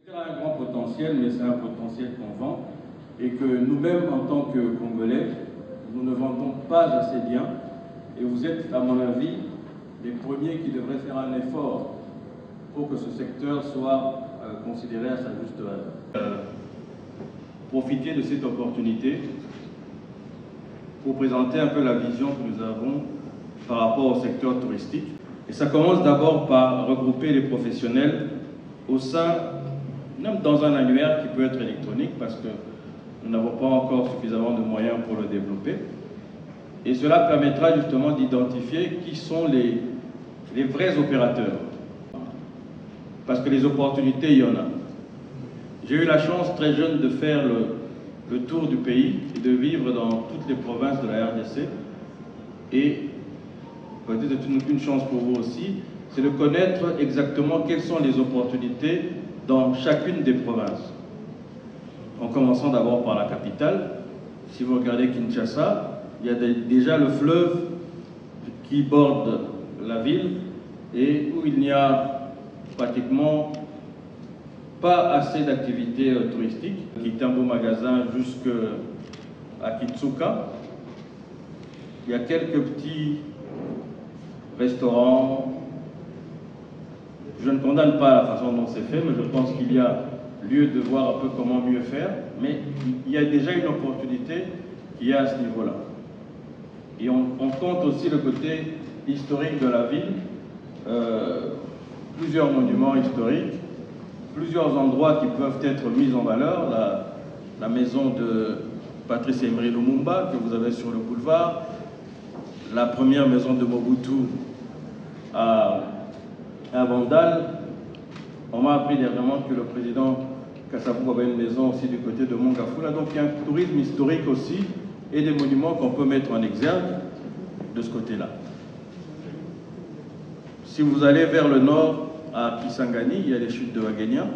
Il y a un grand potentiel, mais c'est un potentiel qu'on vend et que nous-mêmes, en tant que Congolais, nous ne vendons pas assez bien. Et vous êtes, à mon avis, les premiers qui devraient faire un effort pour que ce secteur soit considéré à sa juste valeur. Profiter de cette opportunité pour présenter un peu la vision que nous avons par rapport au secteur touristique. Et ça commence d'abord par regrouper les professionnels au sein, même dans un annuaire qui peut être électronique parce que nous n'avons pas encore suffisamment de moyens pour le développer. Et cela permettra justement d'identifier qui sont les vrais opérateurs. Parce que les opportunités, il y en a. J'ai eu la chance très jeune de faire le tour du pays et de vivre dans toutes les provinces de la RDC. Et peut-être une chance pour vous aussi, c'est de connaître exactement quelles sont les opportunités dans chacune des provinces. En commençant d'abord par la capitale. Si vous regardez Kinshasa, il y a déjà le fleuve qui borde la ville et où il n'y a pratiquement pas assez d'activités touristiques. Kitambo Magasin jusqu'à Kitsuka. Il y a quelques petits restaurants. Je ne condamne pas la façon dont c'est fait, mais je pense qu'il y a lieu de voir un peu comment mieux faire. Mais il y a déjà une opportunité qui est à ce niveau-là. Et on compte aussi le côté historique de la ville. Plusieurs monuments historiques, plusieurs endroits qui peuvent être mis en valeur. La maison de Patrice Emery Lumumba que vous avez sur le boulevard, la première maison de Mobutu à Vandal. On m'a appris dernièrement que le président Kassabou avait une maison aussi du côté de Mongafula. Donc il y a un tourisme historique aussi et des monuments qu'on peut mettre en exergue de ce côté-là. Si vous allez vers le nord, à Kisangani, il y a les chutes de Wagenia.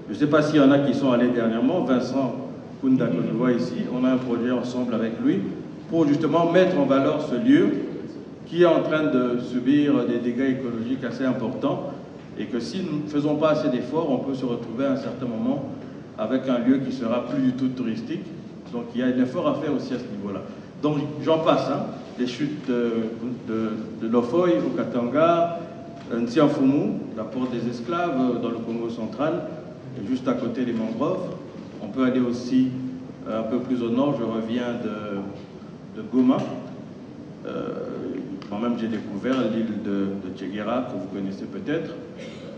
Je ne sais pas s'il y en a qui sont allés dernièrement. Vincent Kunda, que je vois ici, on a un projet ensemble avec lui pour justement mettre en valeur ce lieu qui est en train de subir des dégâts écologiques assez importants et que si nous ne faisons pas assez d'efforts, on peut se retrouver à un certain moment avec un lieu qui sera plus du tout touristique. Donc il y a un effort à faire aussi à ce niveau-là. Donc j'en passe, hein. Les chutes de Lofoy au Katanga, Ntiafumu, la porte des esclaves dans le Congo central, et juste à côté des mangroves. On peut aller aussi un peu plus au nord, je reviens de Goma. Moi-même j'ai découvert l'île de Tcheguera, que vous connaissez peut-être,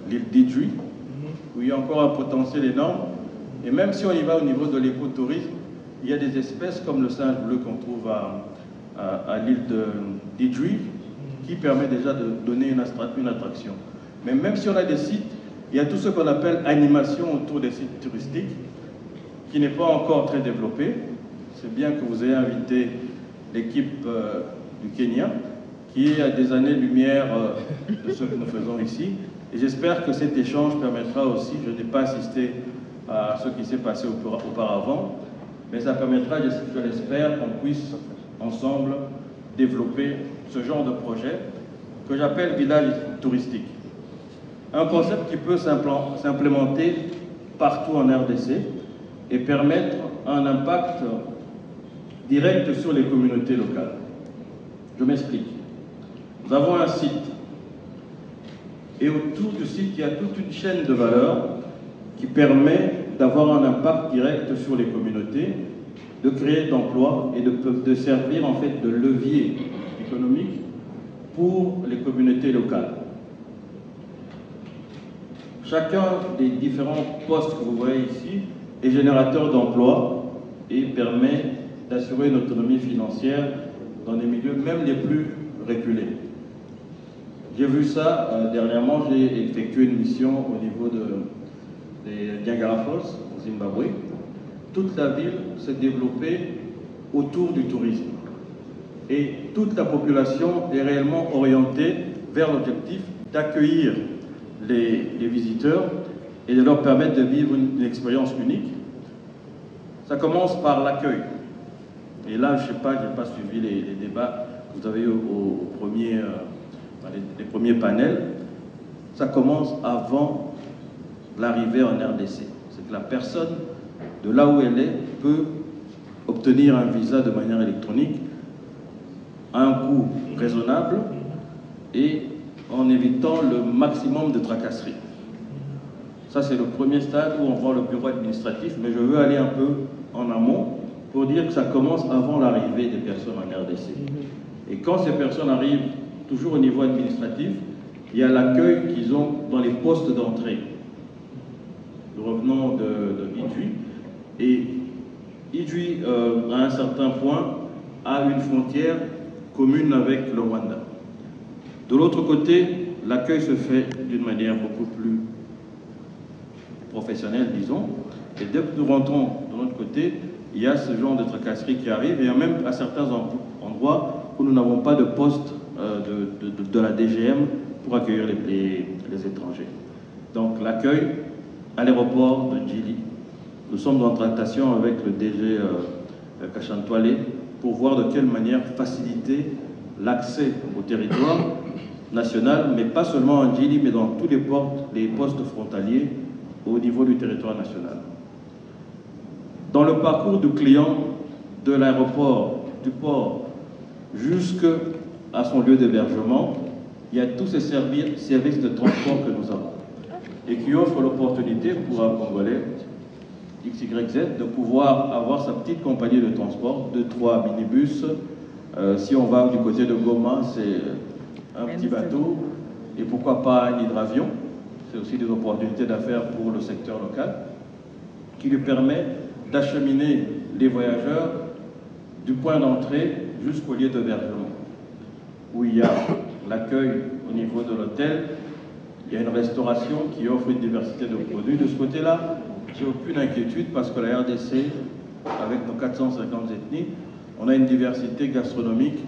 l'île d'Idjui, où il y a encore un potentiel énorme. Et même si on y va au niveau de l'écotourisme, il y a des espèces comme le singe bleu qu'on trouve à l'île d'Idjui, qui permet déjà de donner une attraction. Mais même si on a des sites, il y a tout ce qu'on appelle animation autour des sites touristiques, qui n'est pas encore très développé. C'est bien que vous ayez invité l'équipe du Kenya, qui est à des années-lumière de ce que nous faisons ici. Et j'espère que cet échange permettra aussi, je n'ai pas assisté à ce qui s'est passé auparavant, mais ça permettra, je l'espère, qu'on puisse ensemble développer ce genre de projet que j'appelle village touristique. Un concept qui peut s'implémenter partout en RDC et permettre un impact direct sur les communautés locales. Je m'explique. Nous avons un site et autour du site, il y a toute une chaîne de valeur qui permet d'avoir un impact direct sur les communautés, de créer d'emplois et de servir en fait de levier économique pour les communautés locales. Chacun des différents postes que vous voyez ici est générateur d'emplois et permet d'assurer une autonomie financière dans des milieux même les plus reculés. J'ai vu ça dernièrement, j'ai effectué une mission au niveau des Niagara Falls, au Zimbabwe. Toute la ville s'est développée autour du tourisme. Et toute la population est réellement orientée vers l'objectif d'accueillir les visiteurs et de leur permettre de vivre une expérience unique. Ça commence par l'accueil. Et là, je ne sais pas, je n'ai pas suivi les débats que vous avez eu les premiers panels. Ça commence avant l'arrivée en RDC. C'est que la personne, de là où elle est, peut obtenir un visa de manière électronique à un coût raisonnable et en évitant le maximum de tracasseries. Ça, c'est le premier stade où on voit le bureau administratif, mais je veux aller un peu en amont pour dire que ça commence avant l'arrivée des personnes en RDC. Et quand ces personnes arrivent, toujours au niveau administratif, il y a l'accueil qu'ils ont dans les postes d'entrée. Nous revenons de Idjwi. Et Idjwi, à un certain point, a une frontière commune avec le Rwanda. De l'autre côté, l'accueil se fait d'une manière beaucoup plus professionnelle, disons. Et dès que nous rentrons de l'autre côté, il y a ce genre de tracasserie qui arrive. Et il y a même à certains endroits où nous n'avons pas de poste de la DGM pour accueillir les étrangers. Donc l'accueil à l'aéroport de Djili. Nous sommes en tractation avec le DG Kachantoile pour voir de quelle manière faciliter l'accès au territoire national, mais pas seulement en Djili, mais dans tous les postes frontaliers au niveau du territoire national. Dans le parcours du client de l'aéroport, du port, jusqu'à son lieu d'hébergement, il y a tous ces services de transport que nous avons et qui offrent l'opportunité pour un Congolais XYZ de pouvoir avoir sa petite compagnie de transport, 2-3 minibus. Si on va du côté de Goma, c'est un petit bateau et pourquoi pas un hydravion. C'est aussi des opportunités d'affaires pour le secteur local qui lui permet d'acheminer les voyageurs du point d'entrée jusqu'au lieu d'hébergement, où il y a l'accueil au niveau de l'hôtel, il y a une restauration qui offre une diversité de produits. De ce côté-là, j'ai aucune inquiétude parce que la RDC, avec nos 450 ethnies, on a une diversité gastronomique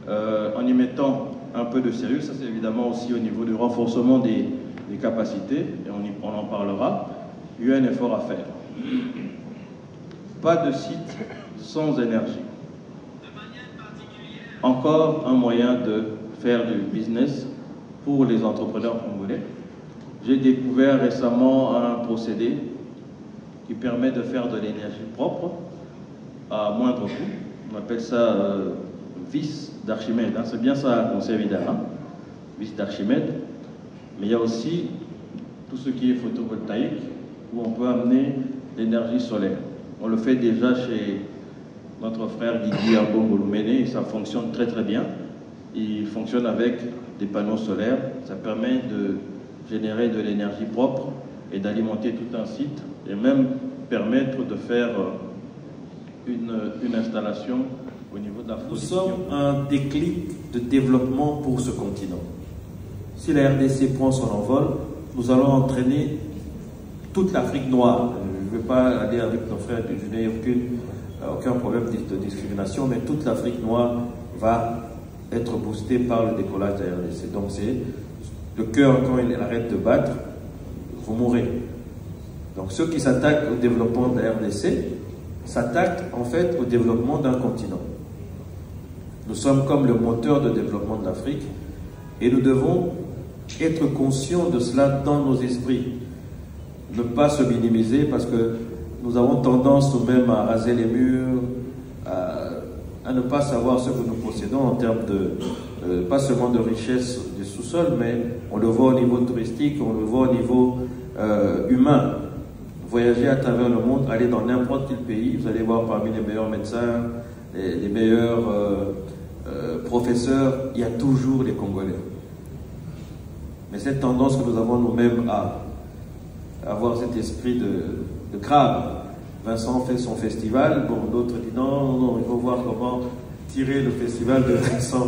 en y mettant un peu de sérieux. Ça, c'est évidemment aussi au niveau du renforcement des capacités, et on en parlera. Il y a un effort à faire. Pas de site sans énergie. Encore un moyen de faire du business pour les entrepreneurs congolais. J'ai découvert récemment un procédé qui permet de faire de l'énergie propre à moindre coût. On appelle ça vis d'Archimède. Hein. C'est bien ça qu'on sait évidemment, vis d'Archimède. Mais il y a aussi tout ce qui est photovoltaïque où on peut amener l'énergie solaire. On le fait déjà chez notre frère Guigui Arbongolumene et ça fonctionne très très bien. Il fonctionne avec des panneaux solaires. Ça permet de générer de l'énergie propre et d'alimenter tout un site et même permettre de faire une installation au niveau de la production. Nous sommes un déclic de développement pour ce continent. Si la RDC prend son envol, nous allons entraîner toute l'Afrique noire. Je ne vais pas aller avec nos frères, je n'ai aucun problème de discrimination, mais toute l'Afrique noire va être boostée par le décollage de la RDC. Donc c'est le cœur, quand il arrête de battre, vous mourrez. Donc ceux qui s'attaquent au développement de la RDC s'attaquent en fait au développement d'un continent. Nous sommes comme le moteur de développement de l'Afrique et nous devons être conscients de cela dans nos esprits. Ne pas se minimiser parce que nous avons tendance nous-mêmes à raser les murs, à ne pas savoir ce que nous possédons en termes de, pas seulement de richesse du sous-sol, mais on le voit au niveau touristique, on le voit au niveau humain. Voyager à travers le monde, aller dans n'importe quel pays, vous allez voir parmi les meilleurs médecins, les meilleurs professeurs, il y a toujours les Congolais. Mais cette tendance que nous avons nous-mêmes à avoir cet esprit de crabe. Vincent fait son festival, bon, d'autres disent non, il faut voir comment tirer le festival de Vincent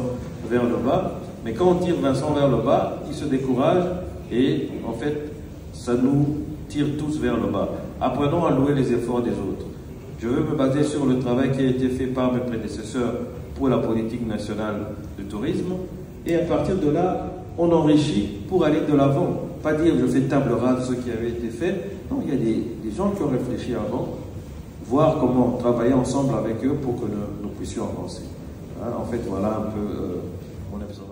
vers le bas. Mais quand on tire Vincent vers le bas, il se décourage et en fait, ça nous tire tous vers le bas. Apprenons à louer les efforts des autres. Je veux me baser sur le travail qui a été fait par mes prédécesseurs pour la politique nationale du tourisme et à partir de là, on enrichit pour aller de l'avant. Pas dire je fais table rase de ce qui avait été fait. Non, il y a des gens qui ont réfléchi avant, voir comment travailler ensemble avec eux pour que nous puissions avancer. Hein, en fait, voilà un peu mon exemple.